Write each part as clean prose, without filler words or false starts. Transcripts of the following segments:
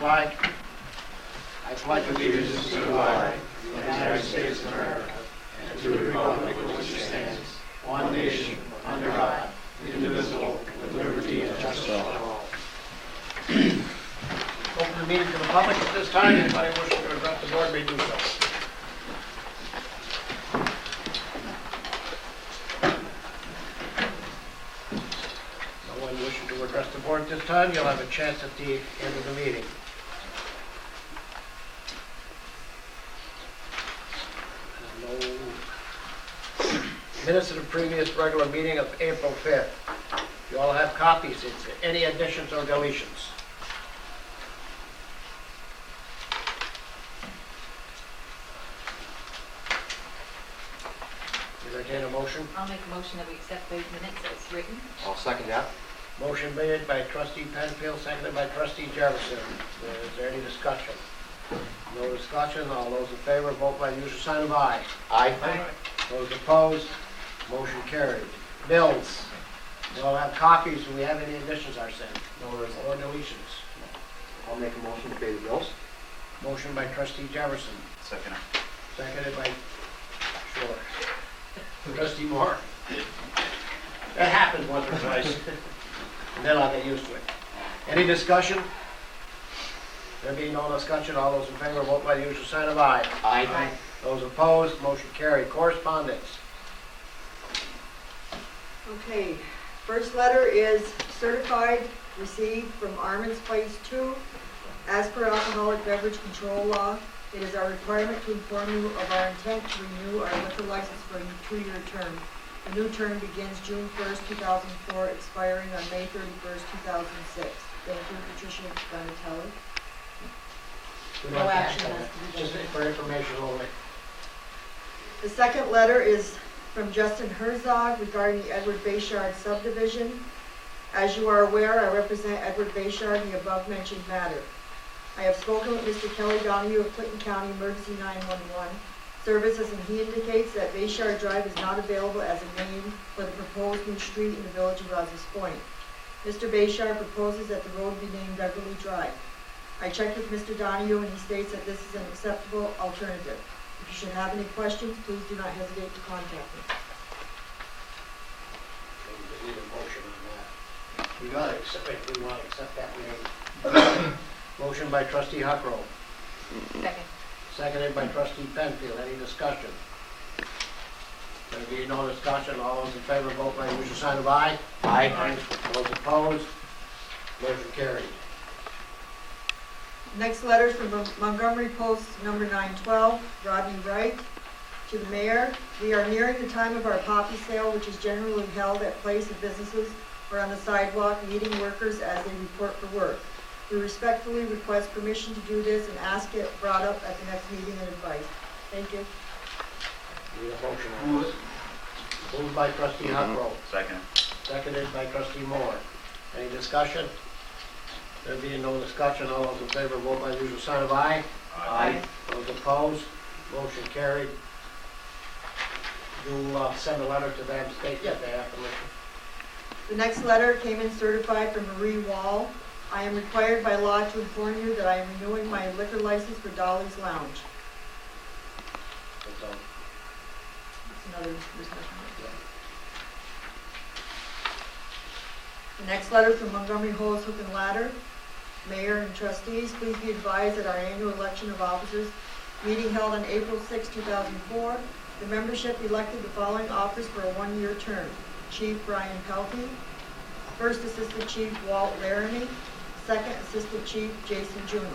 flag. I pledge Allegiance to the flag of the United States of America and to the republic for which it stands, one nation, under God, indivisible, with liberty and justice for all. Open the meeting to the public at this time. Anybody wishing to address the board may do so. No one wishing to address the board at this time. You'll have a chance at the end of the meeting. No minutes of the previous regular meeting of April 5th. You all have copies. It's any additions or deletions? Entertain a motion. I'll make a motion that we accept the minutes as written. I'll second that. Motion made by trustee Penfield, seconded by trustee Jefferson. Is there any discussion? No discussion. All those in favor, vote by the usual sign of aye. Aye. Those opposed, motion carried. Bills. We all have copies. Do we have any additions are sent? Or deletions? I'll make a motion to pay the bills. Motion by trustee Jefferson, Second. seconded by trustee Moore. That happens once or twice, and then I'll get used to it. Any discussion? There being no discussion, all those in favor, vote by the usual sign of aye. Aye. Those opposed, motion carried. Correspondence. Okay, first letter is certified, received from Armin's Place 2. As per alcoholic beverage control law, it is our requirement to inform you of our intent to renew our liquor license for a 2-year term. The new term begins June 1st, 2004, expiring on May 31st, 2006. Thank you, Patricia Donatelli. We No don't have action to- has to be Just taken. for information only. The second letter is from Justin Herzog regarding the Edward Bayshard subdivision. As you are aware, I represent Edward Bayshard in the above-mentioned matter. I have spoken with Mr. Kelly Donahue of Clinton County Emergency 911 Services, and he indicates that Bayshard Drive is not available as a name for the proposed new street in the village of Rouses Point. Mr. Bayshard proposes that the road be named Beverly Drive. I checked with Mr. Donahue, and he states that this is an acceptable alternative. If you should have any questions, please do not hesitate to contact me. We need a motion on that. We got to accept it. We want to accept that name. Motion by trustee Huckrow, Second. seconded by trustee Penfield. Any discussion? There being no discussion, all those in favor, vote by the usual sign of aye. Aye. Those opposed, motion carried. Next letter is from Montgomery Post number 912, Rodney Wright. To the mayor, we are nearing the time of our poppy sale, which is generally held at place of businesses or on the sidewalk, meeting workers as they report for work. We respectfully request permission to do this and ask it brought up at the next meeting and advice. Thank you. Need a motion on this. Moved by trustee Huckrow, Second. seconded by trustee Moore. Any discussion? There being no discussion, all those in favor, vote by the usual sign of aye. Aye. Those opposed, motion carried. You'll send a letter to them, state that they have permission. The next letter came in certified from Marie Wall. I am required by law to inform you that I am renewing my liquor license for Dolly's Lounge. That's all. That's another discussion. The next letter from Montgomery Hose Hook and Ladder. Mayor and trustees, please be advised that our annual election of officers meeting held on April 6, 2004, the membership elected the following officers for a 1-year term. Chief Brian Pelkey, First Assistant Chief Walt Laramie, Second Assistant Chief Jason Juno.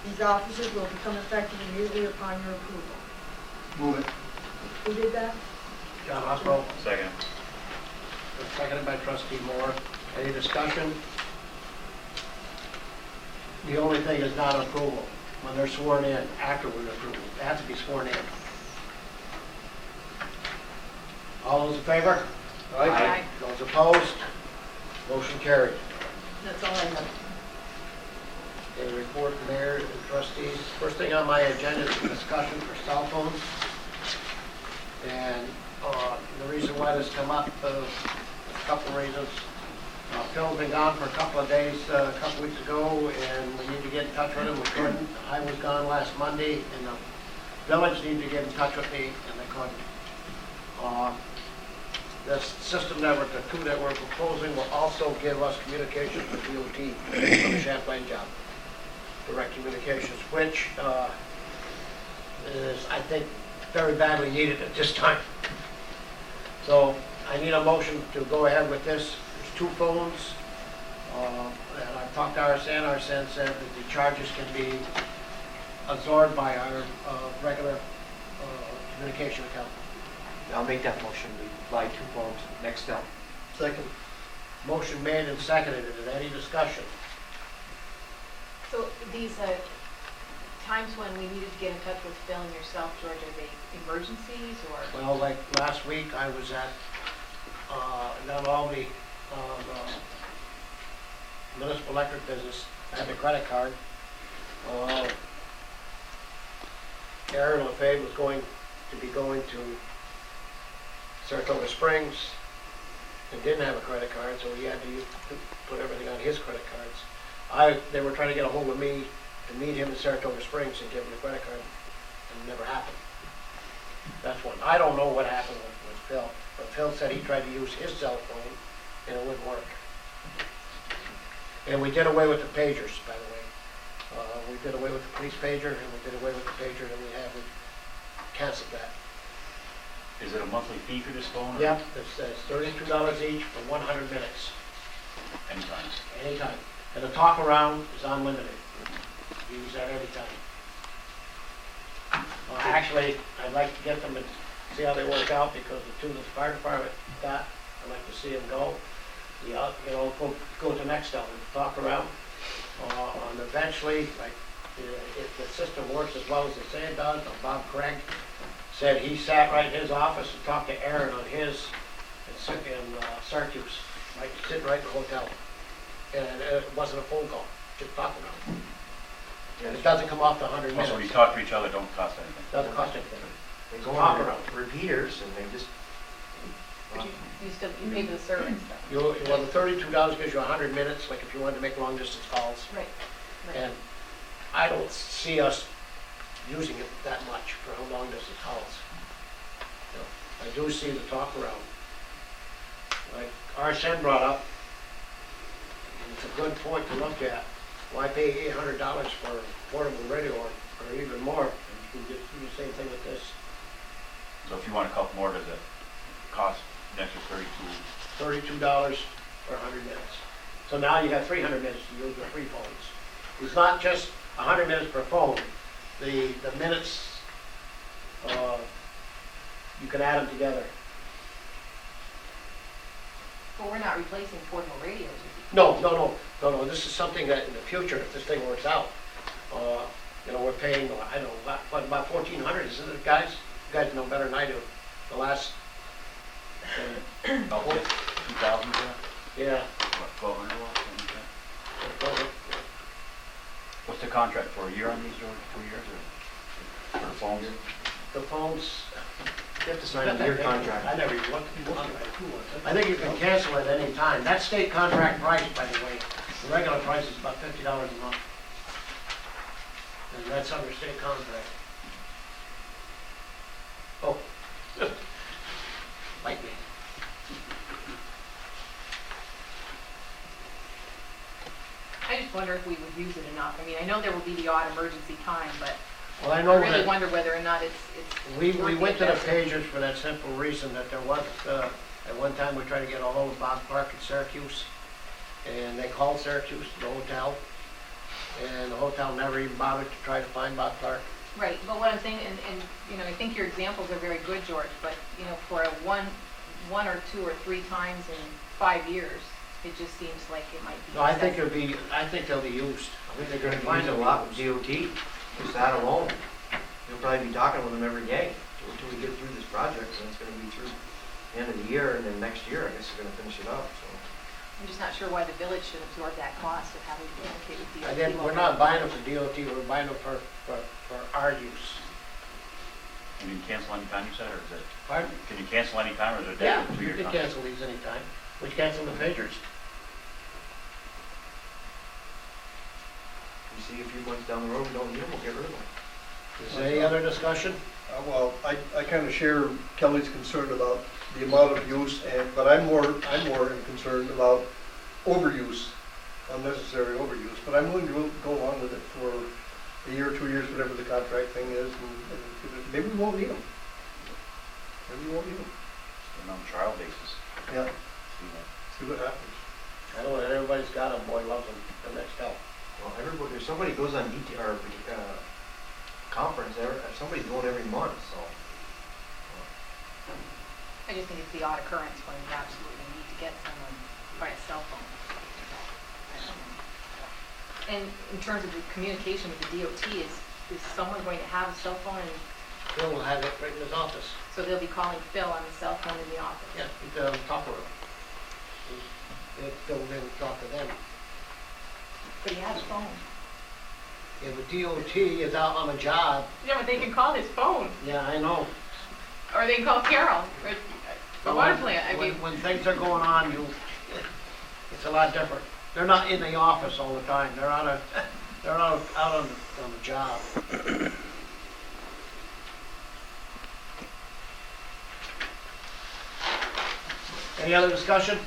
These officers will become effective immediately upon your approval. Move it. Who did that? John Huckrow, Second. seconded by trustee Moore. Any discussion? The only thing is not approval. When they're sworn in, afterward approval. They have to be sworn in. All those in favor? Aye. Those opposed? Motion carried. That's all I have. Okay, report mayor and trustees. First thing on my agenda is a discussion for cell phones. And the reason why this come up, a couple of reasons. Phil's been gone for a couple of days, a couple weeks ago, and we need to get get in touch with him, we couldn't. I was gone last Monday, and the village needed to get in touch with me, and they couldn't. This system that the two that we're proposing will also give us communications with DOT on the Champlain job. Direct communications, which is, I think, very badly needed at this time. So I need a motion to go ahead with this. There's 2 phones. And I've talked to Arsen. Arsen said that the charges can be absorbed by our regular communication account. I'll make that motion, we buy 2 phones, next step. Second. Motion made and seconded. Is there any discussion? So these times when we needed to get in touch with Phil and yourself, George, are they emergencies or? Well, like last week, I was at, down Albany, municipal electric business. I had the credit card. Aaron LaFave was going to Saratoga Springs and didn't have a credit card, so he had to put everything on his credit cards. They were trying to get a hold of me to meet him in Saratoga Springs and give him the credit card, and it never happened. That's one. I don't know what happened with Phil, but Phil said he tried to use his cell phone and it wouldn't work. And we did away with the pagers, by the way. We did away with the police pager, and we did away with the pager, and we canceled that. Is it a monthly fee for this phone? or Yep, it's $32 each for 100 minutes, Anytime. anytime. And the talk around is unlimited. Use that anytime. Actually, I'd like to get them and see how they work out, because the 2 that the fire department got, I'd like to see them go. Go to Nextel and talk around. And eventually, like, if the system works as well as they say it does, Bob Craig said he sat right in his office and talked to Aaron on his in Syracuse, like sitting right in the hotel. And it wasn't a phone call, just talking around. And it doesn't come off the 100 minutes. Also, when you talk to each other, don't cost anything. Doesn't cost anything. They go Talk on around. repeaters and they just, But you pay for the service though. Well, the $32 gives you 100 minutes, like if you wanted to make long distance calls. Right. And I don't see us using it that much for long distance calls. You know, I do see the talk around. Like Arsen brought up, and it's a good point to look at. Why pay $800 for a portable radio or even more? You can do the same thing with this. So if you want a couple more, does it cost an extra $32 for 100 minutes. So now you have 300 minutes to use with 3 phones. It's not just 100 minutes per phone. The minutes, you can add them together. But we're not replacing portable radios. No. This is something that in the future, if this thing works out, we're paying, I don't know, about $1,400, isn't it, guys? You guys know better than I do. The last, About 2,000 there? yeah. What, 1,200 or something? What's the contract for, a year on these, or 2 years, or for phones? The phones, you have to sign a year contract. I never even looked at the contract. I think you can cancel at any time. That's state contract price, by the way. The regular price is about $50 a month. And that's under state contract. Oh. Like me. I just wonder if we would use it enough. I mean, I know there will be the odd emergency time, but Well, I I know really that wonder whether or not it's we worth went to the investment. pagers for that simple reason that there was, at one time we tried to get a hold of Bob Clark in Syracuse, and they called Syracuse, the hotel, and the hotel never even bothered to try to find Bob Clark. Right, but what I'm saying, and I think your examples are very good, George, but, for a one or 2 or 3 times in 5 years, it just seems like it might be. No, I think they'll be used. I think they're gonna find a lot with DOT, just that alone. You'll probably be talking with them every day until we get through this project, and it's gonna be through the end of the year, and then next year, I guess they're gonna finish it up, so. I'm just not sure why the village should absorb that cost of having to communicate with DOT. Again, we're not buying them for DOT, we're buying them for our use. Can you cancel anytime, you said, or is it? Pardon? Can you cancel anytime, or is it a Yeah, 2 you year can contract? cancel these anytime. We cancel the pagers. we see a few months down the road, we don't need them, we'll get rid of them. Is there any other discussion? Well, I kind of share Kelly's concern about the amount of use, but I'm more concerned about overuse, unnecessary overuse. But I'm willing to go along with it for a year, 2 years, whatever the contract thing is, and maybe we won't need them. Maybe we won't need them. And on trial basis. Yeah, See that. see what happens. I know that everybody's got them, boy loves them, the next hell. Well, everybody, if somebody goes on conference, somebody's going every month, so. I just think it's the odd occurrence when you absolutely need to get someone by a cell phone. And in terms of the communication with the DOT, is someone going to have a cell phone, and Phil will have it right in his office. so they'll be calling Phil on the cell phone in the office? Yeah, you can talk to him. Phil will then talk to them. But he has a phone. Yeah, but DOT is out on a job. Yeah, but they can call his phone, Yeah, I know. or they can call Carol, or the water plant, I mean. When things are going on, it's a lot different. They're not in the office all the time. They're out on the job. Any other discussion?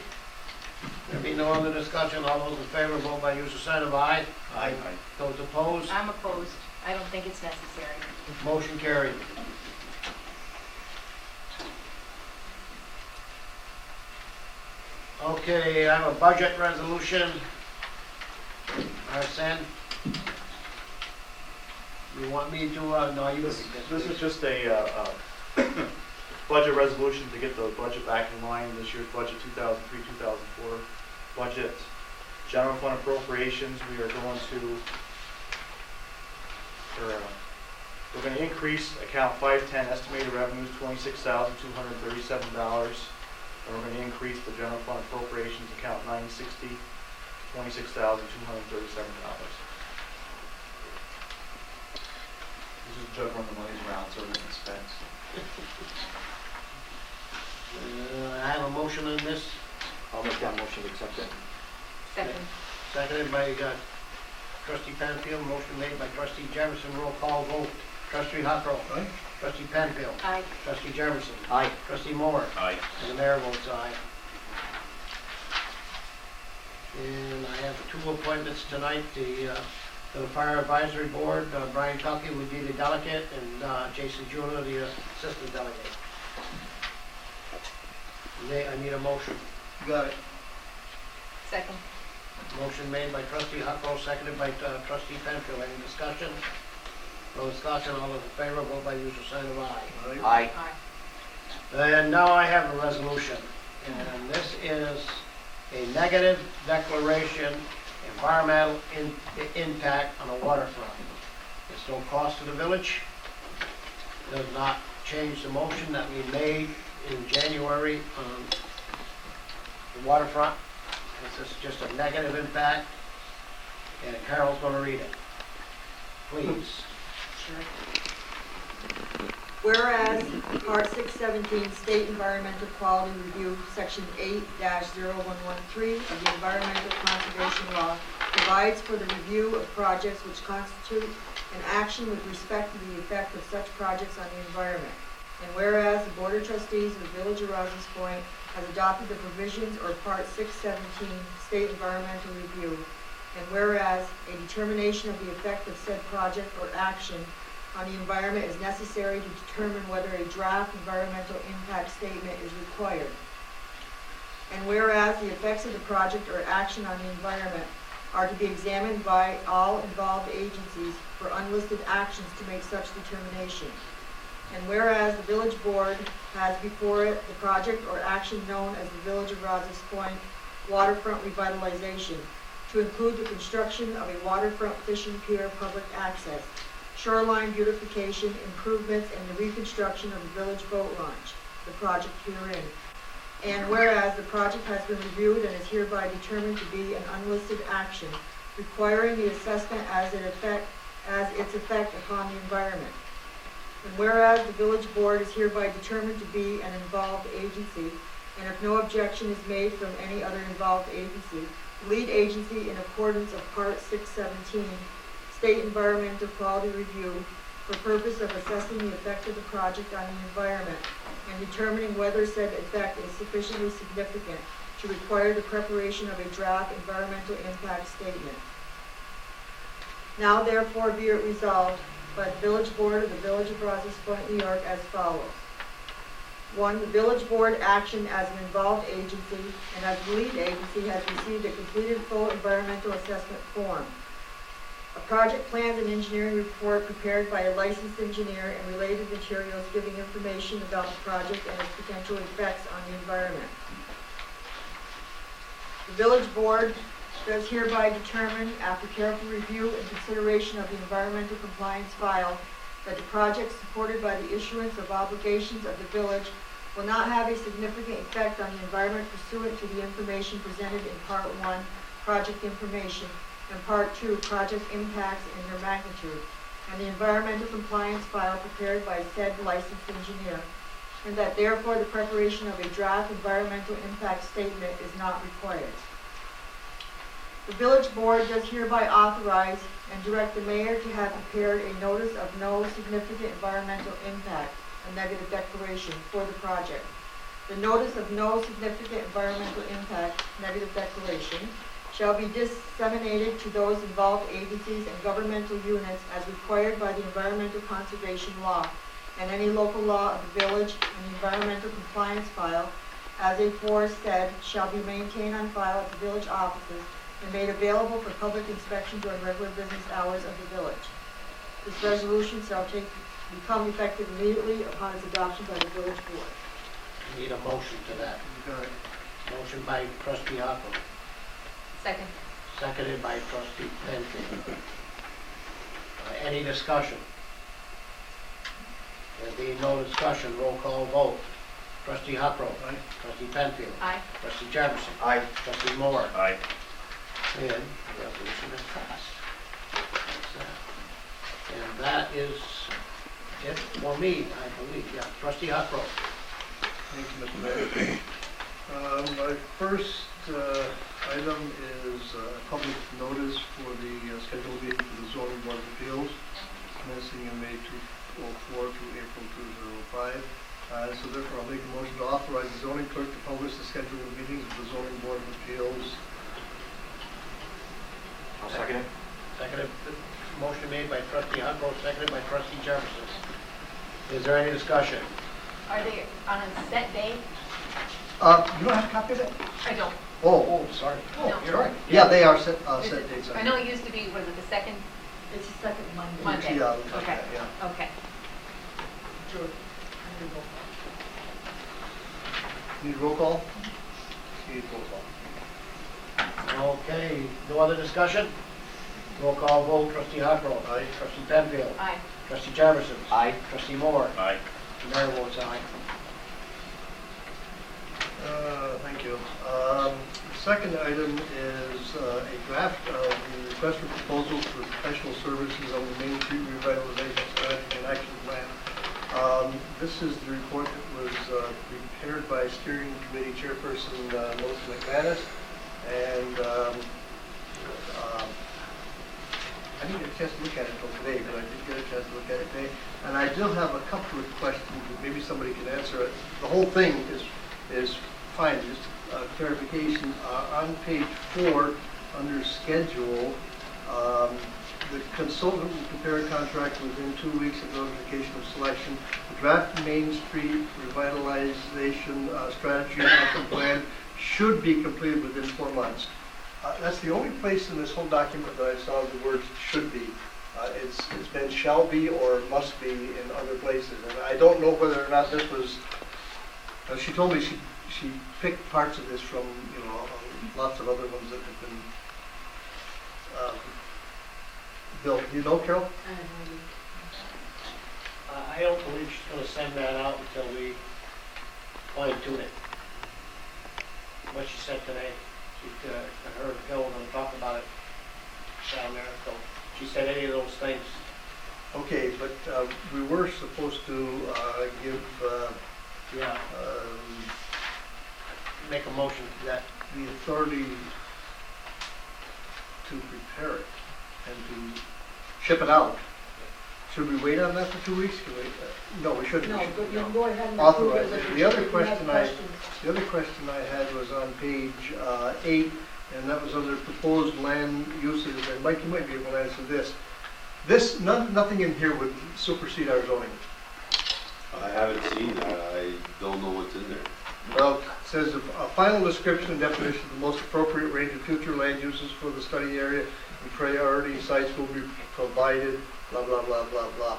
There be no other discussion. All those in favor, vote by use of sign of aye. Aye. Those opposed, I'm opposed. I don't think it's necessary. motion carried. Okay, I have a budget resolution. Arsen? You want me to, no, you. This is just a budget resolution to get the budget back in line, this year's budget 2003-2004 budget. General fund appropriations, we're going to increase account 510 estimated revenues $26,237. And we're going to increase the general fund appropriations account 960 $26,237. This is juggling the monies around so we can spend. I have a motion on this, I'll make that motion to accept it. Second. seconded by trustee Penfield, motion made by trustee Jefferson, roll call vote. Trustee Huckrow. Aye. Trustee Penfield. Aye. Trustee Jefferson. Aye. Trustee Moore. Aye. And the mayor votes aye. And I have two appointments tonight, to the Fire Advisory Board, Brian Tuckey would be the delegate, and Jason Juna, the assistant delegate. I need a motion. Got it. Second. Motion made by trustee Huckrow, seconded by trustee Penfield. Any discussion? No discussion, all those in favor, vote by use of sign of aye. Aye. Aye. And now I have a resolution, and this is a negative declaration, environmental impact on the waterfront. It's no cost to the village, does not change the motion that we made in January on the waterfront. This is just a negative impact, and Carol's gonna read it. Please. Whereas Part 617 State Environmental Quality Review, Section 8-0113 of the Environmental Conservation Law provides for the review of projects which constitute an action with respect to the effect of such projects on the environment. And whereas the Board of Trustees of the Village of Rouses Point has adopted the provisions or Part 617 State Environmental Review, and whereas a determination of the effect of said project or action on the environment is necessary to determine whether a draft environmental impact statement is required. And whereas the effects of the project or action on the environment are to be examined by all involved agencies for unlisted actions to make such determination. And whereas the village board has before it the project or action known as the Village of Rouses Point Waterfront Revitalization, to include the construction of a waterfront fishing pier public access, shoreline beautification, improvements, and the reconstruction of the village boat launch, the project herein. And whereas the project has been reviewed and is hereby determined to be an unlisted action, requiring the assessment as its effect upon the environment. And whereas the village board is hereby determined to be an involved agency, and if no objection is made from any other involved agency, lead agency in accordance of Part 617 state environmental quality review for purpose of assessing the effect of the project on the environment and determining whether said effect is sufficiently significant to require the preparation of a draft environmental impact statement. Now therefore be it resolved by the Village Board of the Village of Rouses Point, New York as follows. 1, the Village Board action as an involved agency and as the lead agency has received a completed full environmental assessment form. A project plans and engineering report prepared by a licensed engineer and related materials giving information about the project and its potential effects on the environment. The Village Board does hereby determine, after careful review and consideration of the environmental compliance file, that the project supported by the issuance of obligations of the village will not have a significant effect on the environment pursuant to the information presented in Part 1, Project Information, and Part 2, Project Impacts and their magnitude, and the environmental compliance file prepared by said licensed engineer, and that therefore the preparation of a draft environmental impact statement is not required. The Village Board does hereby authorize and direct the mayor to have prepared a notice of no significant environmental impact, a negative declaration, for the project. The notice of no significant environmental impact, negative declaration, shall be disseminated to those involved agencies and governmental units as required by the Environmental Conservation Law and any local law of the village, and the environmental compliance file as aforesaid shall be maintained on file at the village offices and made available for public inspection during regular business hours of the village. This resolution shall become effective immediately upon its adoption by the village board. Need a motion to that. Motion by trustee Huckrow, Second. seconded by trustee Penfield. Any discussion? There being no discussion, roll call vote. Trustee Huckrow. Aye. Trustee Penfield. Aye. Trustee Jefferson. Aye. Trustee Moore. Aye. And the resolution is passed. That's that. And that is it for me, I believe. Yeah, trustee Huckrow. Thank you, Mr. Mayor. My first item is public notice for the scheduled meeting for the zoning board of appeals, commencing in May 2004 to April 2005. So therefore, I'll make a motion to authorize the zoning clerk to publish the scheduled meetings of the zoning board of appeals. I'll second it. Seconded, motion made by trustee Huckrow, seconded by trustee Jefferson. Is there any discussion? Are they on a set day? You don't have a copy of it? I don't. Oh, Sorry. No. You're right. yeah, they are set Is it- dates. I know it used to be, was it the second? It's the second Monday. Monday. Yeah, Okay. yeah. Okay. George, I'm gonna go. Need roll call? Need roll call. Okay, no other discussion? Roll call vote, trustee Huckrow. Aye. Trustee Penfield. Aye. Trustee Jefferson. Aye. Trustee Moore. Aye. Mayor votes aye. Thank you. The second item is a draft of the request for proposals for professional services on the Main Street Revitalization Strategy and Action Plan. This is the report that was prepared by Steering Committee Chairperson Melissa McManus, and I didn't get a chance to look at it until today, but I did get a chance to look at it today. And I do have a couple of questions that maybe somebody can answer. The whole thing is fine, just clarification. On page 4, under schedule, the consultant will prepare a contract within 2 weeks of notification of selection. The draft Main Street revitalization strategy and action plan should be completed within 4 months. That's the only place in this whole document that I saw the words should be. It's been shall be or must be in other places. And I don't know whether or not this was, she told me she picked parts of this from, lots of other ones that have been built. Do you know, Carol? I don't believe she's gonna send that out until we fine tune it. What she said today, her and Phil were gonna talk about it down there, so she said any of those things. Okay, but we were supposed to give Yeah, make a motion for that. the authority to prepare it and to ship it out. Should we wait on that for 2 weeks? Can we, no, we shouldn't. No, We should- but you can go ahead and approve Authorize it. it. if The other you have question questions. The other question I had was on page 8, and that was under proposed land uses, and Mike, you might be able to answer this. This, nothing in here would supersede our zoning. I haven't seen that, I don't know what's in there. Well, it says a final description and definition of the most appropriate range of future land uses for the study area and priority sites will be provided, blah, blah, blah, blah, blah.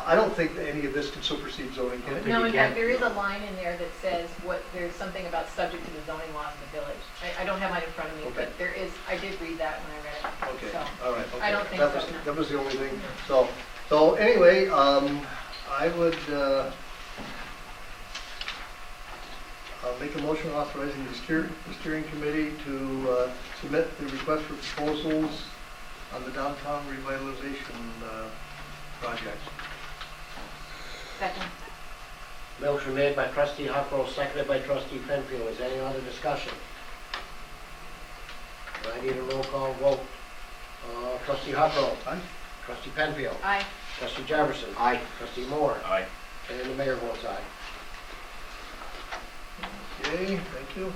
I don't think that any of this can supersede zoning, can it? No, in you fact, can. there is a line in there that says there's something about subject to the zoning laws of the village. I don't have mine in front of me, Okay. but there is, I did read that when I read it. Okay, So, all right, okay. I don't think That so, was- no. That was the only thing. So anyway, I would, I'll make a motion authorizing the steering committee to submit the request for proposals on the downtown revitalization project. second. Motion made by trustee Huckrow, seconded by trustee Penfield. Is there any other discussion? I need a roll call vote. Trustee Huckrow. Aye. Trustee Penfield. Aye. Trustee Jefferson. Aye. Trustee Moore. Aye. And the mayor votes aye. Okay, thank you.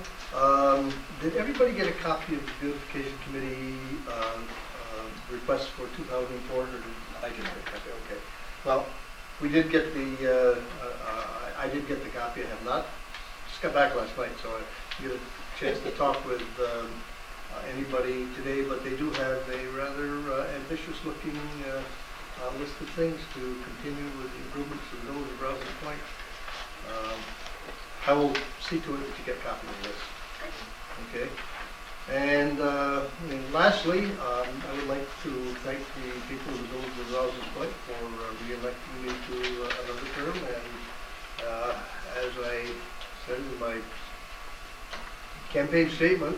Did everybody get a copy of the beautification committee request for 2004, or did I get a copy? Okay. Well, we did get the, I did get the copy, I have not. Just got back last night, so I didn't get a chance to talk with anybody today, but they do have a rather ambitious-looking list of things to continue with the improvements to the village of Rouses Point. I will see to it that you get copies of this. Okay. And lastly, I would like to thank the people of the village of Rouses Point for re-electing me to another term. And as I said in my campaign statement,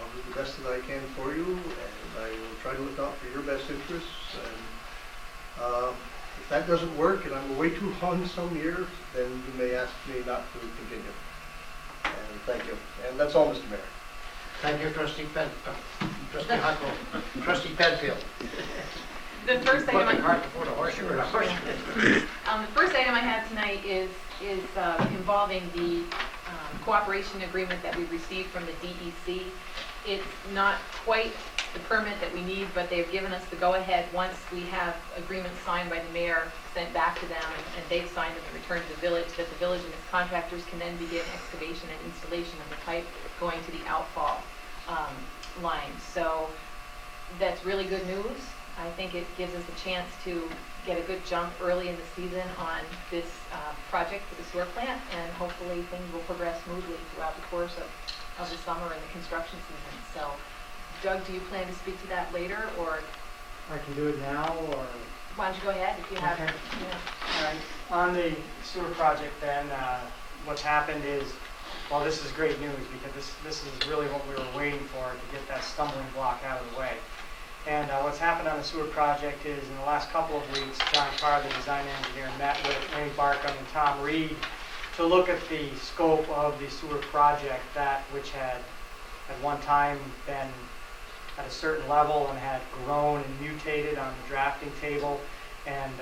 I'll do the best that I can for you, and I will try to look out for your best interests. And if that doesn't work, and I'm away too long some years, then you may ask me not to continue. And thank you. And that's all, Mr. Mayor. Thank you, trustee trustee Huckrow. Trustee Penfield. The first Put item the I, cart before the horse, you're a horse. the first item I have tonight is involving the cooperation agreement that we received from the DEC. It's not quite the permit that we need, but they've given us the go-ahead once we have agreements signed by the mayor, sent back to them, and they've signed them and returned to the village, that the village and its contractors can then begin excavation and installation of the pipe going to the outfall line. So that's really good news. I think it gives us a chance to get a good jump early in the season on this project for the sewer plant, and hopefully things will progress smoothly throughout the course of the summer and the construction season. So, Doug, do you plan to speak to that later, or I can do it now, or? why don't you go ahead if you have, Okay. yeah. All right. On the sewer project then, what's happened is, well, this is great news because this is really what we were waiting for, to get that stumbling block out of the way. And what's happened on the sewer project is in the last couple of weeks, John Carr, the design engineer, met with Randy Barkham and Tom Reed to look at the scope of the sewer project, that which had at one time been at a certain level and had grown and mutated on the drafting table, and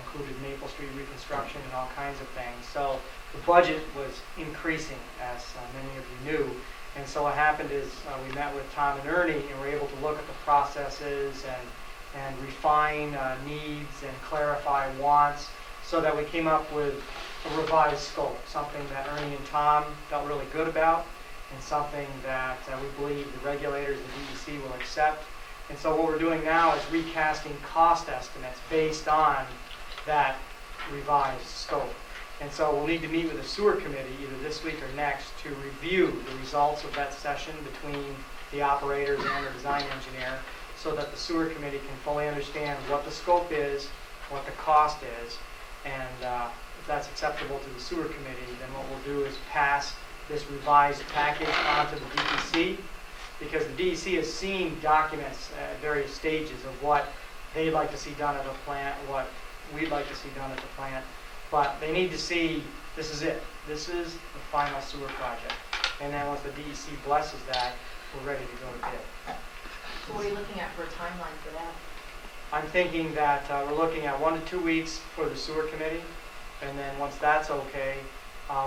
included Maple Street reconstruction and all kinds of things. So the budget was increasing, as many of you knew. And so what happened is we met with Tom and Ernie, and were able to look at the processes and refine needs and clarify wants, so that we came up with a revised scope, something that Ernie and Tom felt really good about, and something that we believe the regulators and DEC will accept. And so what we're doing now is recasting cost estimates based on that revised scope. And so we'll need to meet with the sewer committee either this week or next to review the results of that session between the operators and the design engineer, so that the sewer committee can fully understand what the scope is, what the cost is, and if that's acceptable to the sewer committee, then what we'll do is pass this revised package onto the DEC, because the DEC has seen documents at various stages of what they'd like to see done at the plant, what we'd like to see done at the plant, but they need to see this is it. This is the final sewer project. And then once the DEC blesses that, we're ready to go to bid. So what are you looking at for a timeline for that? I'm thinking that we're looking at 1 to 2 weeks for the sewer committee, and then once that's okay,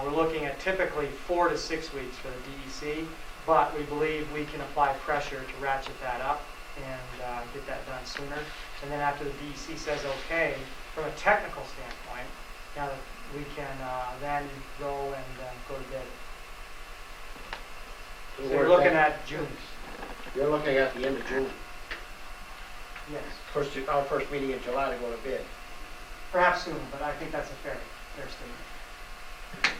we're looking at typically 4 to 6 weeks for the DEC, but we believe we can apply pressure to ratchet that up and get that done sooner. And then after the DEC says okay, from a technical standpoint, now that we can then go and go to bid. So you're looking at June. You're looking at the end of June, Yes. our first meeting in July to go to bid. Perhaps soon, but I think that's a fair statement.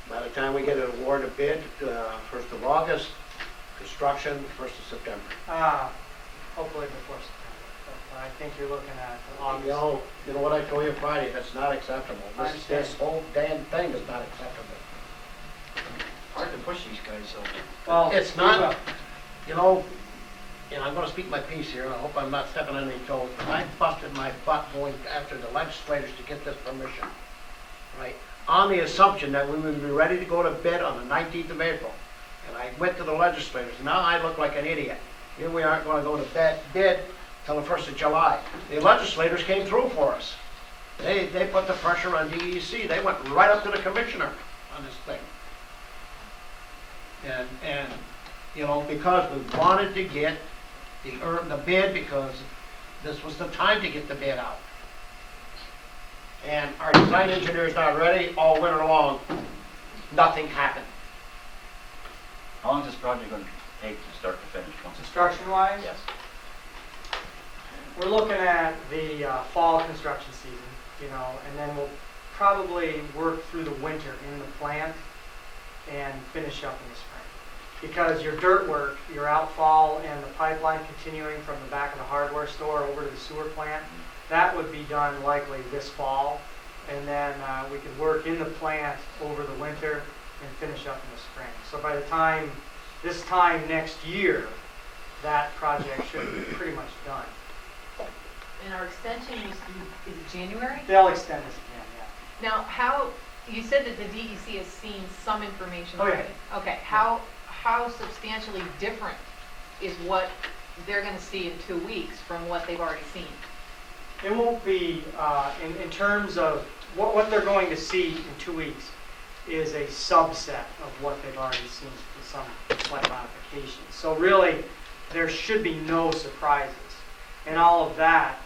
By the time we get an award of bid, 1st of August, construction, 1st of September. Hopefully before September. But I think you're looking at August. You know what I told you Friday, that's not acceptable. I This understand. whole damn thing is not acceptable. Hard to push these guys, so. Well, It's not, you know, and I'm gonna speak my piece here, and I hope I'm not stepping on any toes, but I busted my butt going after the legislators to get this permission, right? On the assumption that we would be ready to go to bid on the 19th of April. And I went to the legislators, now I look like an idiot. Here we aren't gonna go to bid till the 1st of July. The legislators came through for us. They put the pressure on DEC, they went right up to the commissioner on this thing. And you know, because we wanted to get the bid, because this was the time to get the bid out. And our design engineer's not ready, all winter long, nothing happened. How long is this project going to take to start to finish? construction-wise, Yes. we're looking at the fall construction season, and then we'll probably work through the winter in the plant and finish up in the spring. Because your dirt work, your outfall and the pipeline continuing from the back of the hardware store over to the sewer plant, that would be done likely this fall. And then we could work in the plant over the winter and finish up in the spring. So by the time, this time next year, that project should be pretty much done. And our extension is it January? They'll extend this again, yeah. Now, you said that the DEC has seen some information Oh, yeah. already. Okay, how substantially different is what they're gonna see in 2 weeks from what they've already seen? It won't be, in terms of, what they're going to see in 2 weeks is a subset of what they've already seen with some slight modifications. So really, there should be no surprises. And all of that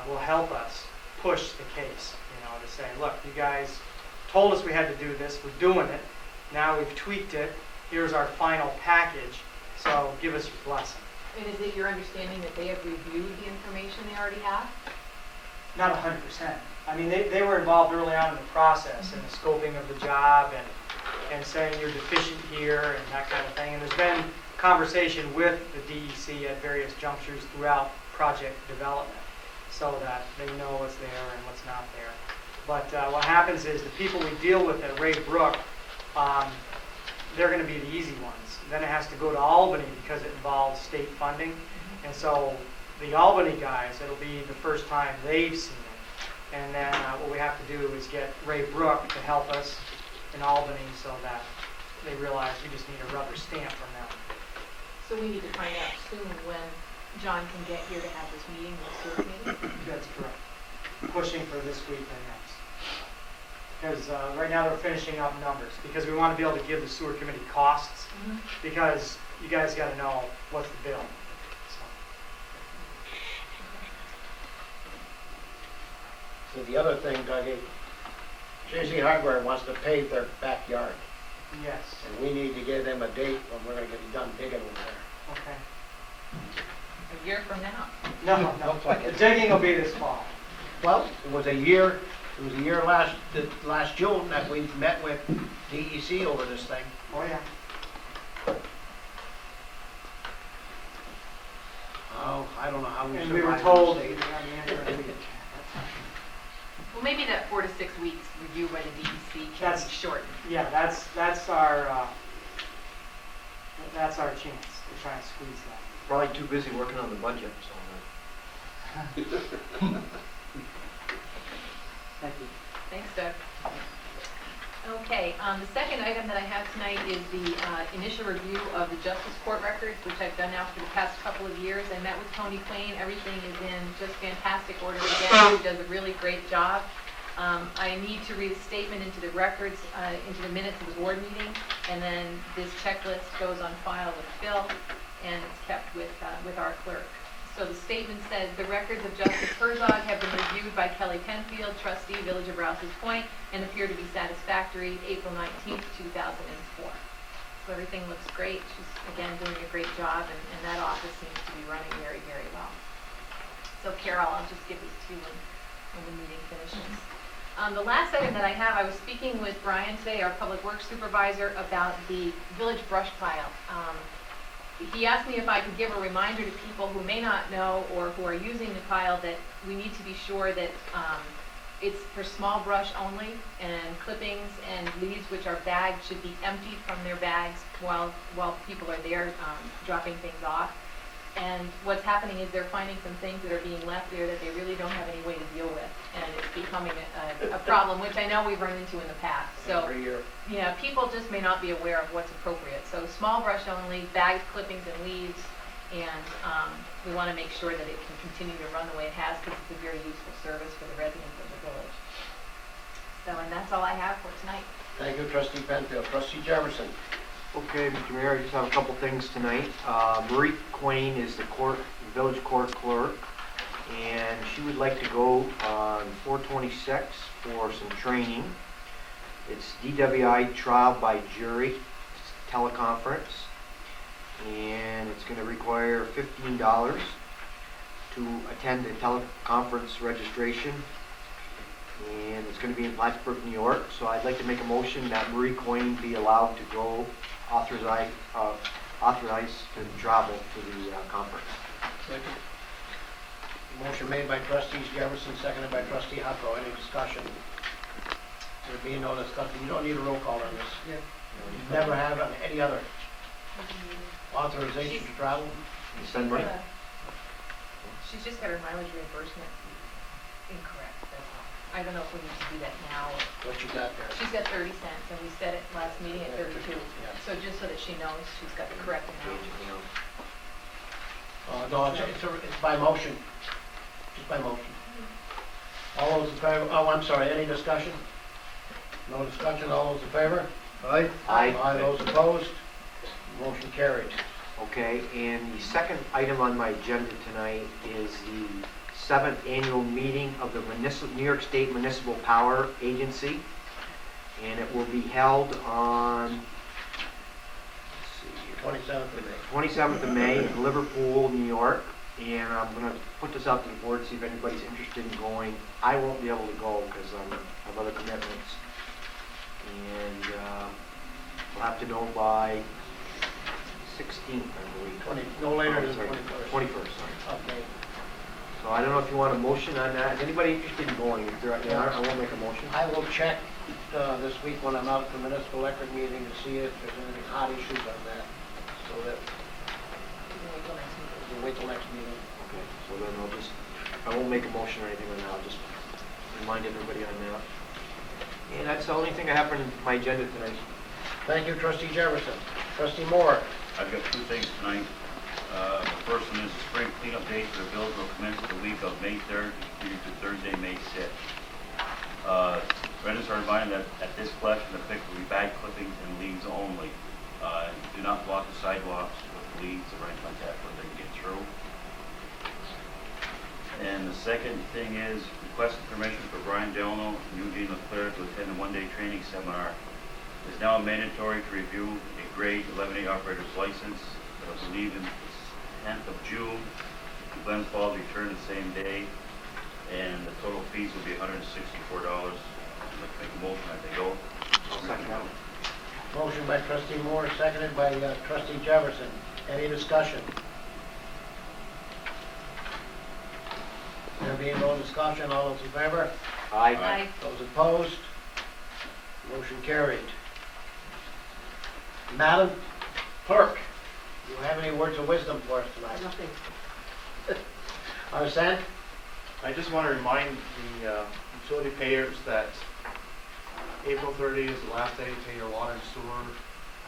will help us push the case, to say, look, you guys told us we had to do this, we're doing it, now we've tweaked it, here's our final package, so give us your blessing. And is it your understanding that they have reviewed the information they already have? Not 100%. I mean, they were involved early on in the process and the scoping of the job and saying you're deficient here and that kind of thing. And there's been conversation with the DEC at various junctures throughout project development so that they know what's there and what's not there. But what happens is the people we deal with at Ray Brook, they're going to be the easy ones. Then it has to go to Albany because it involves state funding. And so the Albany guys, it'll be the first time they've seen it. And then what we have to do is get Ray Brook to help us in Albany so that they realize we just need a rubber stamp from them. So we need to find out soon when John can get here to have this meeting with the sewer committee? That's correct. Pushing for this week and next. Because right now they're finishing up numbers because we want to be able to give the sewer committee costs because you guys got to know what's the bill. So the other thing, Dougie, JC Hardware wants to pave their backyard, Yes. and we need to give them a date when we're gonna get done digging over there. Okay. A year from now. No. Looks like The it. digging will be this fall. Well, it was a year last June that we met with DEC over this thing. Oh, yeah. Oh, I don't know how we And survived. we were told. this thing. Well, maybe that 4 to 6 weeks review by the DEC can be That's- shortened. Yeah, that's our chance to try and squeeze that. Probably too busy working on the budget, so. Thank you. Thanks, Doug. Okay, the second item that I have tonight is the initial review of the justice court records, which I've done now for the past couple of years. I met with Tony Quain. Everything is in just fantastic order again. He does a really great job. I need to read a statement into the records, into the minutes of the board meeting, and then this checklist goes on file with Phil, and it's kept with our clerk. So the statement says, the records of Justice Herzog have been reviewed by Kelly Penfield, trustee, Village of Rouses Point, and appear to be satisfactory, April 19th, 2004. So everything looks great. She's, again, doing a great job, and that office seems to be running very, very well. So Carol, I'll just give these to you when the meeting finishes. The last item that I have, I was speaking with Brian today, our Public Works Supervisor, about the village brush pile. He asked me if I could give a reminder to people who may not know or who are using the pile that we need to be sure that it's for small brush only, and clippings and leaves which are bagged should be emptied from their bags while people are there dropping things off. And what's happening is they're finding some things that are being left there that they really don't have any way to deal with, and it's becoming a problem, which I know we've run into in the past. So, Every year. yeah, people just may not be aware of what's appropriate. So small brush only, bagged clippings and leaves, and we want to make sure that it can continue to run the way it has, because it's a very useful service for the residents of the village. So, and that's all I have for tonight. Thank you, trustee Penfield. Trustee Jefferson. Okay, Mr. Mayor, I just have a couple things tonight. Marie Quain is the village court clerk, and she would like to go on 4/26 for some training. It's DWI trial by jury teleconference, and it's going to require $15 to attend the teleconference registration, and it's going to be in Plattsburgh, New York. So I'd like to make a motion that Marie Quain be allowed to go, authorized to travel to the conference. Second. Motion made by trustees Jefferson, seconded by trustee Huckrow. Any discussion? There being no discussion, you don't need a roll call on this. Yeah. You never have on any other authorization to travel? You send money? She's just got her mileage reimbursement incorrect, that's all. I don't know if we need to do that now. What you got there? She's got 30 cents, and we said it last meeting at 32. Yeah. So just so that she knows she's got the correct amount. No, it's by motion. Just by motion. All those in favor, oh, I'm sorry, any discussion? No discussion, all those in favor? Aye. Aye, those opposed? Motion carried. Okay, and the second item on my agenda tonight is the 7th annual meeting of the New York State Municipal Power Agency, and it will be held on, let's see, 27th of May. 27th of May in Liverpool, New York, and I'm going to put this out to the board to see if anybody's interested in going. I won't be able to go because I have other commitments, and we'll have to know by 16th, I believe. No later than Sorry, 21st. 21st, sorry. Of May. So I don't know if you want a motion on that. Is anybody interested in going? If there, I won't make a motion. I will check this week when I'm out at the municipal electric meeting to see if there's any hot issues on that, so that we'll wait till next meeting. Okay, so then I won't make a motion or anything on that. I'll just remind everybody on that. And that's the only thing I have on my agenda tonight. Thank you, trustee Jefferson. Trustee Moore. I've got two things tonight. The first one is the spring cleanup day for the village will commence the week of May 3rd to Thursday, May 6th. Residents are reminded that at this collection, the pick will be bag clippings and leaves only. Do not block the sidewalks with leaves or anything like that where they can get through. And the second thing is requesting permission for Brian Delano and Eugene Leclerc to attend a one-day training seminar. It is now mandatory to review a grade 11A operator's license. I believe in 10th of June. Glens Falls return the same day, and the total fees will be $164. I'd like to make a motion that they go. Motion by trustee Moore, seconded by trustee Jefferson. Any discussion? There being no discussion, all those in favor? Aye. Aye. Those opposed? Motion carried. Madam Clerk, do you have any words of wisdom for us tonight? Nothing. I just want to remind the utility payers that April 30 is the last day to pay your water and sewer.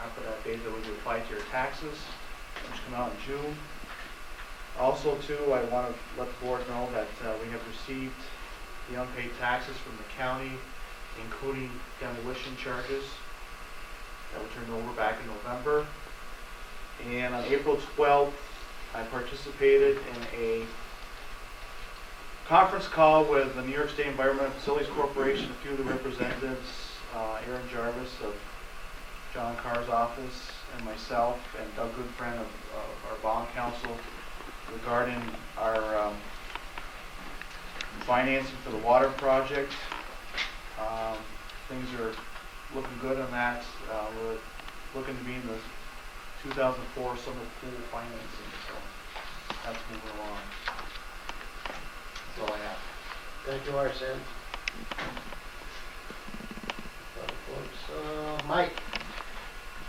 After that date, that would apply to your taxes, which come out in June. Also, too, I want to let the board know that we have received the unpaid taxes from the county, including demolition charges that were turned over back in November. And on April 12th, I participated in a conference call with the New York State Environmental Facilities Corporation, a few of the representatives, Aaron Jarvis of John Carr's office, and myself, and Doug Goodfriend of our bond council, regarding our financing for the water project. Things are looking good on that. We're looking to be in the 2004 summer pool financing, so that's moving along. That's all I have. Thank you, Arsen. Mike?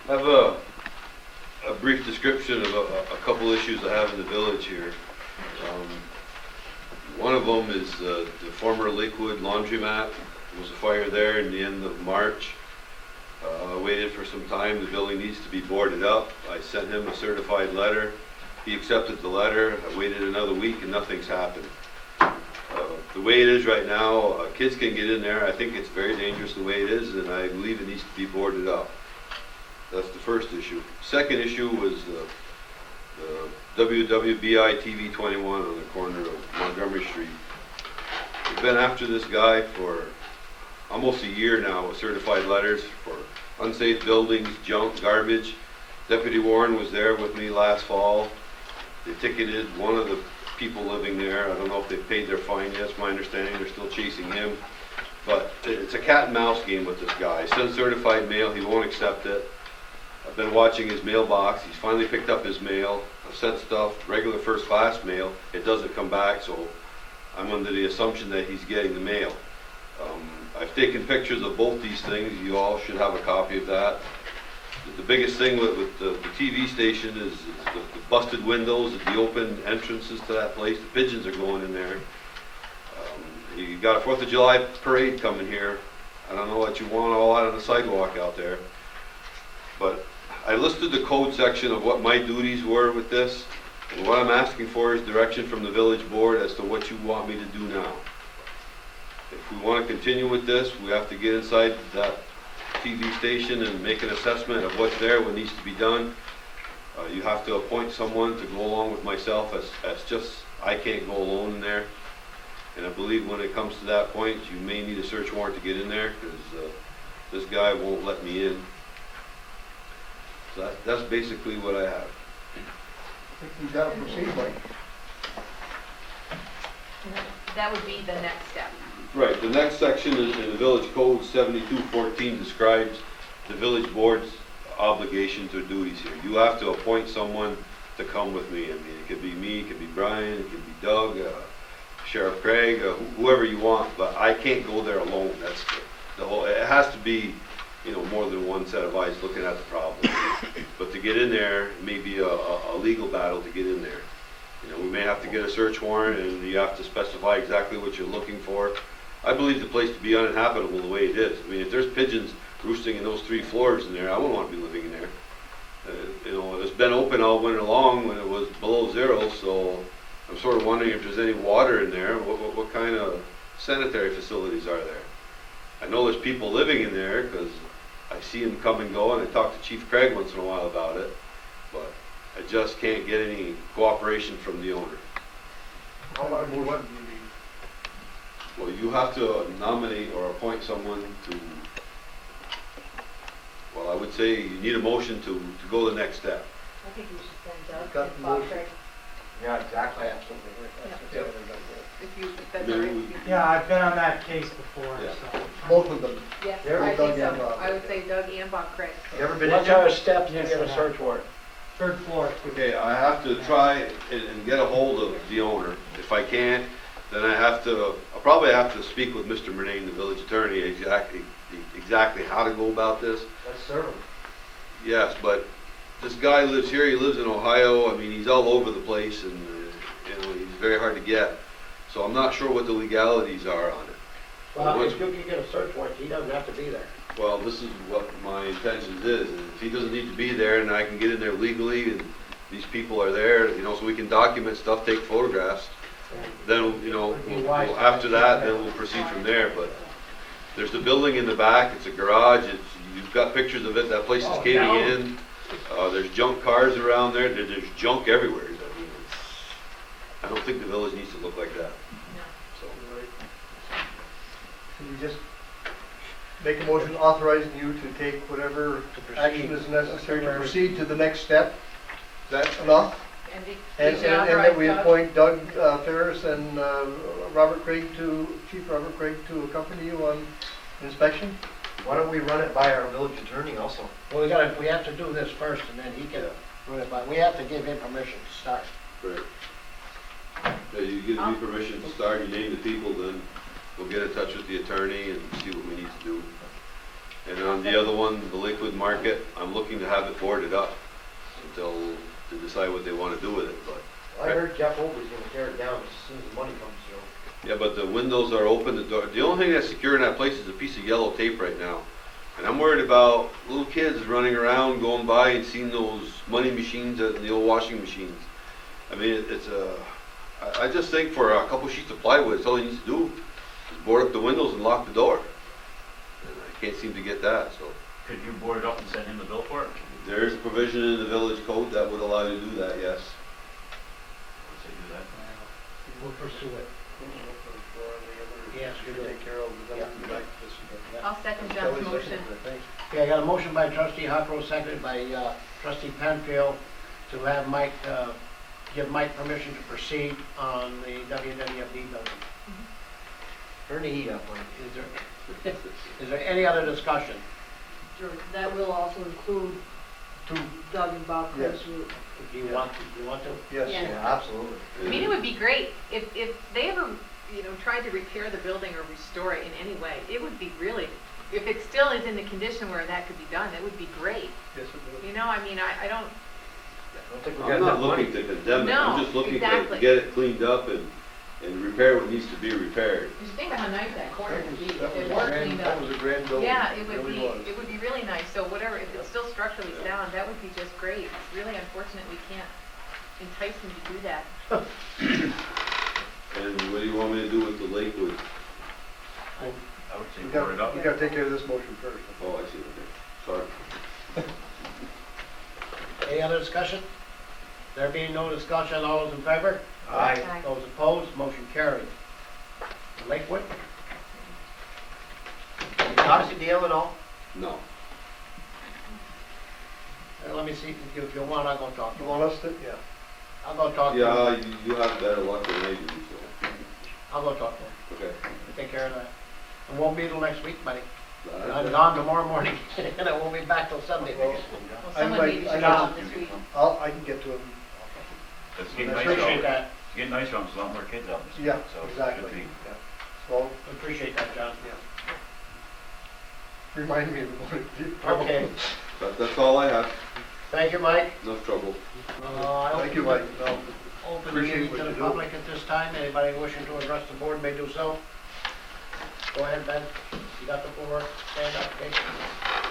I have a brief description of a couple issues I have in the village here. One of them is the former Lakewood laundromat. There was a fire there in the end of March. I waited for some time. The building needs to be boarded up. I sent him a certified letter. He accepted the letter. I waited another week and nothing's happened. The way it is right now, kids can get in there. I think it's very dangerous the way it is, and I believe it needs to be boarded up. That's the first issue. Second issue was the WWBI TV 21 on the corner of Montgomery Street. We've been after this guy for almost a year now with certified letters for unsafe buildings, junk, garbage. Deputy Warren was there with me last fall. They ticketed one of the people living there. I don't know if they paid their fine yet. It's my understanding they're still chasing him. But it's a cat and mouse game with this guy. He sends certified mail. He won't accept it. I've been watching his mailbox. He's finally picked up his mail. I've sent stuff, regular first class mail. It doesn't come back, so I'm under the assumption that he's getting the mail. I've taken pictures of both these things. You all should have a copy of that. The biggest thing with the TV station is the busted windows, the open entrances to that place. The pigeons are going in there. You got a 4th of July parade coming here. I don't know what you want all out on the sidewalk out there. But I listed the code section of what my duties were with this. And what I'm asking for is direction from the village board as to what you want me to do now. If we want to continue with this, we have to get inside that TV station and make an assessment of what's there, what needs to be done. You have to appoint someone to go along with myself, as just I can't go alone in there. And I believe when it comes to that point, you may need a search warrant to get in there, because this guy won't let me in. So that's basically what I have. I think we've got to proceed, Mike. That would be the next step. Right, the next section in the village code 7214 describes the village board's obligations or duties here. You have to appoint someone to come with me. I mean, it could be me, it could be Brian, it could be Doug, Sheriff Craig, whoever you want, but I can't go there alone. That's the whole, it has to be, more than one set of eyes looking at the problem. But to get in there, it may be a legal battle to get in there. We may have to get a search warrant, and you have to specify exactly what you're looking for. I believe the place to be uninhabitable the way it is. I mean, if there's pigeons roosting in those 3 floors in there, I wouldn't want to be living in there. It's been open all winter long when it was below zero, so I'm sort of wondering if there's any water in there. What kind of sanitary facilities are there? I know there's people living in there because I see them come and go, and I talk to Chief Craig once in a while about it, but I just can't get any cooperation from the owner. How about what? Well, you have to nominate or appoint someone to, well, I would say you need a motion to go the next step. I think we should send Got Doug the to Bob motion. Craig. Yeah, exactly. If that's Maybe all right. we- Yeah, I've been on that case before, Yeah. so. Both of them. Yes, There we I go think so. again, Bob. I would say Doug and Bob Craig. You ever been in What's there? our steps to Yes, get I a have. search warrant? 3rd floor. Okay, I have to try and get a hold of the owner. If I can't, then I'll probably have to speak with Mr. Murnane, the village attorney, exactly how to go about this. Let's serve them. Yes, but this guy lives here, he lives in Ohio. I mean, he's all over the place, and he's very hard to get. So I'm not sure what the legalities are on it. Well, if you can get a search warrant, he doesn't have to be there. Well, this is what my intentions is if he doesn't need to be there and I can get in there legally and these people are there, you know, so we can document stuff, take photographs, then, you know, after that, then we'll proceed from there, but there's the building in the back, it's a garage, you've got pictures of it, that place is caving in, there's junk cars around there, there's junk everywhere. I mean, I don't think the village needs to look like that, so. Can you just make a motion authorizing you to take whatever action is necessary to proceed to the next step? Is that enough? And And that we appoint Doug Ferris and Chief Robert Craig to accompany you on inspection? Why don't we run it by our village attorney also? Well, we have to do this first, and then he can run it by, we have to give him permission to start. Right. Yeah, you give me permission to start, you name the people, then we'll get in touch with the attorney and see what we need to do. And on the other one, the Lakewood Market, I'm looking to have it boarded up until, to decide what they want to do with it, but. I heard Jeff Ober's gonna tear it down as soon as the money comes through. Yeah, but the windows are open, the only thing that's secure in that place is a piece of yellow tape right now. And I'm worried about little kids running around, going by and seeing those money machines, the old washing machines. I mean, I just think for a couple sheets of plywood, that's all he needs to do, is board up the windows and lock the door. And I can't seem to get that, so. Could you board it up and send him the bill for it? There is a provision in the village code that would allow you to do that, yes. Let's say do that. We'll pursue it. Yes, You you do. take care of the I'll second John's motion. Okay, I got a motion by trustee Huckrow, seconded by trustee Penfield, to have Mike, give Mike permission to proceed on the WWFD building. Turn the heat up, Mike. Is there any other discussion? Sure, that will also include Doug and Bob Yes. Craig's route. Do you want to? Yes. Yeah. Yeah, absolutely. I mean, it would be great if they ever, tried to repair the building or restore it in any way. It would be really, if it still is in the condition where that could be done, it would be great. Yes, it will. I mean, I don't, I don't think we got I'm enough not money. looking to condemn it, No, I'm just looking to exactly. get it cleaned up and repair what needs to be repaired. just think of how nice that corner would be That if it was were a grand, cleaned that up. was a grand building. Yeah, it would really be, was. it would be really nice. So whatever, if it's still structurally sound, that would be just great. It's really unfortunate we can't entice them to do that. And what do you want me to do with the Lakewood? I would say We board it gotta, up. we gotta take care of this motion first. Oh, I see, okay, sorry. Any other discussion? There being no discussion, all those in favor? Aye. Those opposed, motion carried. Lakewood? Talk to Dale and all? No. Let me see, if you want, I'll go talk to You him. want us to, yeah. I'll go talk to him. Yeah, you have better luck than I do, so, I'll go talk to him. okay. Take care of that. And won't be till next week, buddy. All I'm right. gone tomorrow morning, and I won't be back till Sunday. Well, Well, I someone might- maybe I should might- go this week. I can get to him. It's I getting nicer appreciate out. that. It's getting nicer, there's a lot more kids out this Yeah, week, so it exactly. should be. Yeah. Well, Appreciate that, John. remind me of the morning. Okay, That's all I have, thank you, Mike. enough trouble. I Thank you, Mike. No, Open the Appreciate meeting what to the you do. public at this time. Anybody wishing to address the board may do so. Go ahead, Ben. You got the floor. Stand up, okay?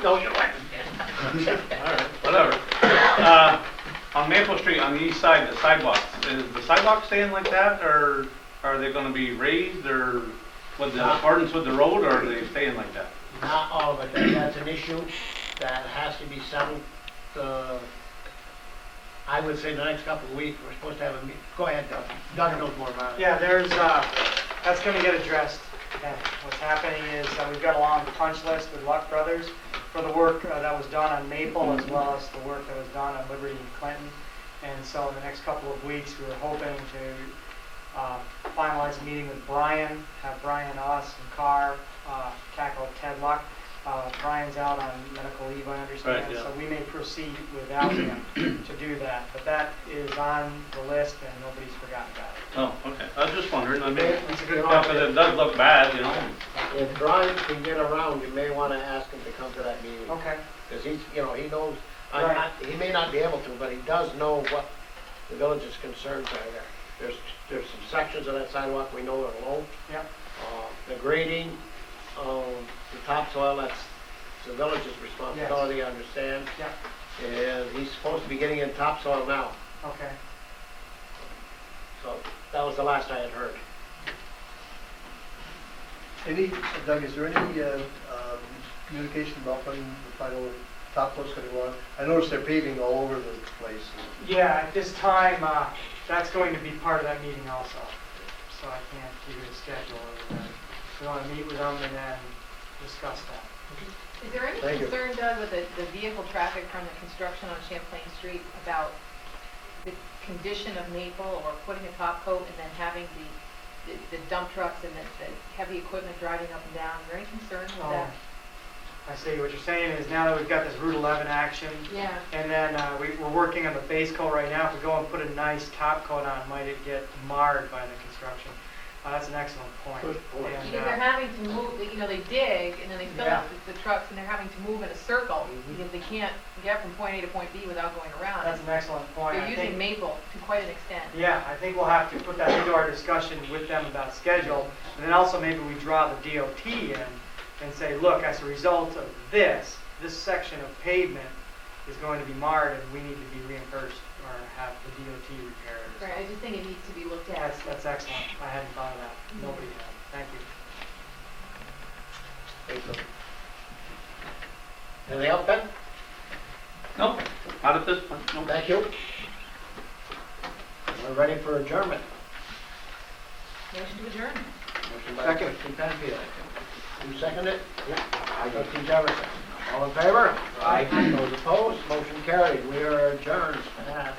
No, you don't. All right, whatever. On Maple Street, on the east side, the sidewalks, is the sidewalk staying like that, or are they gonna be raised, or with the accordance with the road, or are they staying like that? Not all of it. That's an issue that has to be settled. I would say the next couple of weeks, we're supposed to have a meeting. Go ahead, Doug. Doug knows more about it. Yeah, that's gonna get addressed. And what's happening is we've got a long punch list with Luck Brothers for the work that was done on Maple as well as the work that was done on Liberty and Clinton. And so in the next couple of weeks, we were hoping to finalize a meeting with Brian, have Brian, us, and Carr tackle Ted Luck. Brian's out on medical leave, I understand, Right, yeah. so we may proceed without him to do that. But that is on the list and nobody's forgotten about it. Oh, okay, I was just wondering, I mean, It's a good because it does look bad, If Brian can get around, you may want to ask him to come to that meeting. Okay. Because he's, he knows, Right. he may not be able to, but he does know what the village's concerns are there. There's some sections of that sidewalk we know are low. Yep. The grading topsoil, that's the village's responsibility, I understand. Yeah, And he's supposed to be getting in topsoil now, okay. so that was the last I had heard. Doug, is there any communication about when the final topsoil's going to go on? I noticed they're paving all over the place. Yeah, at this time, that's going to be part of that meeting also. So I can't give you a schedule other than we want to meet with them and then discuss that. Is there any Thank you. concern, Doug, with the vehicle traffic from the construction on Champlain Street about the condition of Maple or putting a top coat and then having the dump trucks and the heavy equipment driving up and down? Is there any concern with that? I see what you're saying is now that we've got this Route 11 action, Yeah. and then we're working on the base coat right now. If we go and put a nice top coat on, might it get marred by the construction? That's an excellent point. Good point. And, Because they're having to move, you know, they dig and then they fill Yeah. up the trucks and they're having to move in a circle Mhm. because they can't get from point A to point B without going around. that's an excellent point. They're I using think- Maple to quite an extent. Yeah, I think we'll have to put that into our discussion with them about schedule. And then also maybe we draw the DOT in and say, look, as a result of this section of pavement is going to be marred and we need to be reimbursed or have the DOT repair it. or Right, I just think it needs to be looked at. That's excellent. I hadn't thought of that. Nobody had. Thank you. Anything else, Ben? No, not at this point, no. Thank you. We're ready for adjournment. Motion to adjourn. Motion by Second. trustee Penfield. You second it? Yeah. I trustee Jefferson. All in favor? Aye. Those opposed, motion carried. We are adjourned at